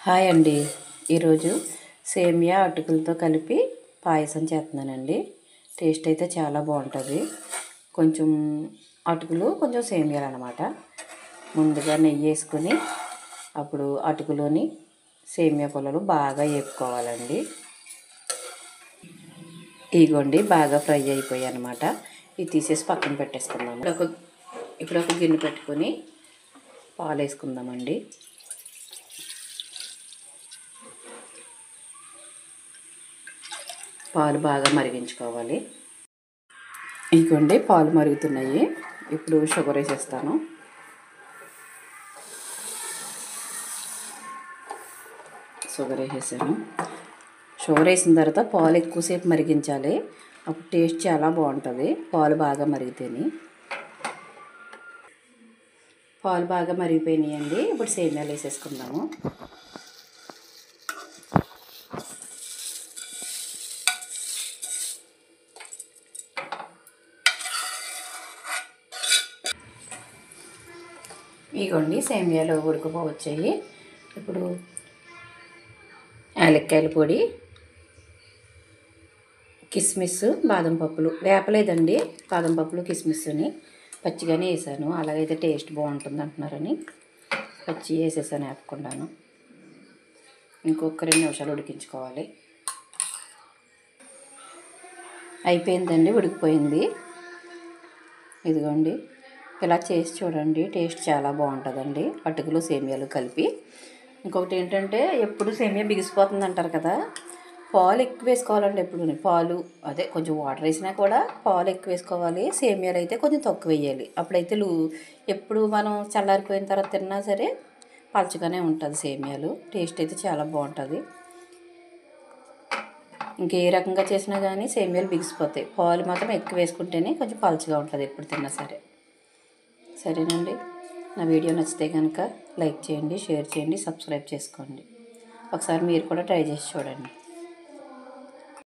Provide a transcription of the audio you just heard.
Hi అండి. ఈరోజు సేమియా అటుకులతో కలిపి పాయసం చేస్తున్నానండి. టేస్ట్ అయితే చాలా బాగుంటుంది. కొంచెం అటుకులు కొంచెం సేమియాలు అన్నమాట. ముందుగా నెయ్యి వేసుకొని అప్పుడు అటుకులోని సేమియా పుల్లలు బాగా వేపుకోవాలండి. ఇగోండి బాగా ఫ్రై అయిపోయాయి అన్నమాట. ఇది తీసేసి పక్కన పెట్టేసుకుందాము. ఇప్పుడు ఒక గిన్నె పెట్టుకొని పాలు వేసుకుందామండి. పాలు బాగా మరిగించుకోవాలి. ఇదిగోండి పాలు మరుగుతున్నాయి. ఇప్పుడు షుగర్ వేసేస్తాను. షుగర్ వేసేసాను. షుగర్ వేసిన తర్వాత పాలు ఎక్కువసేపు మరిగించాలి. అప్పుడు టేస్ట్ చాలా బాగుంటుంది. పాలు బాగా మరిగితేనే. పాలు బాగా మరిగిపోయినాయండి. ఇప్పుడు సేమియాలు వేసేసుకుందాము. ఇగోండి సేమియాలు ఉడకపోవచ్చాయి. ఇప్పుడు యాలక్కాయల పొడి, కిస్మిస్, బాదం పప్పులు వేపలేదండి. బాదం పప్పులు కిస్మిస్ని పచ్చిగానే వేసాను. అలాగైతే టేస్ట్ బాగుంటుంది అంటున్నారని పచ్చి వేసేసాను వేపకుండాను. ఇంకొక 2 నిమిషాలు ఉడికించుకోవాలి. అయిపోయిందండి, ఉడికిపోయింది. ఇదిగోండి ఇలా చేసి చూడండి. టేస్ట్ చాలా బాగుంటుందండి అటుకులు సేమియాలు కలిపి. ఇంకొకటి ఏంటంటే ఎప్పుడు సేమియా బిగిసిపోతుంది అంటారు కదా, పాలు ఎక్కువ వేసుకోవాలండి. ఎప్పుడు పాలు అదే కొంచెం వాటర్ వేసినా కూడా పాలు ఎక్కువ వేసుకోవాలి. సేమియాలు అయితే కొంచెం తక్కువ వేయాలి. అప్పుడైతే ఎప్పుడు మనం చల్లారిపోయిన తర్వాత తిన్నా సరే పలచగానే ఉంటుంది సేమియాలు. టేస్ట్ అయితే చాలా బాగుంటుంది. ఇంకే రకంగా చేసినా కానీ సేమియాలు బిగిసిపోతాయి. పాలు మాత్రం ఎక్కువ వేసుకుంటేనే కొంచెం పలచగా ఉంటుంది ఎప్పుడు తిన్నా సరే. సరేనండి, నా వీడియో నచ్చితే కనుక లైక్ చేయండి, షేర్ చేయండి, సబ్స్క్రైబ్ చేసుకోండి. ఒకసారి మీరు కూడా ట్రై చేసి చూడండి.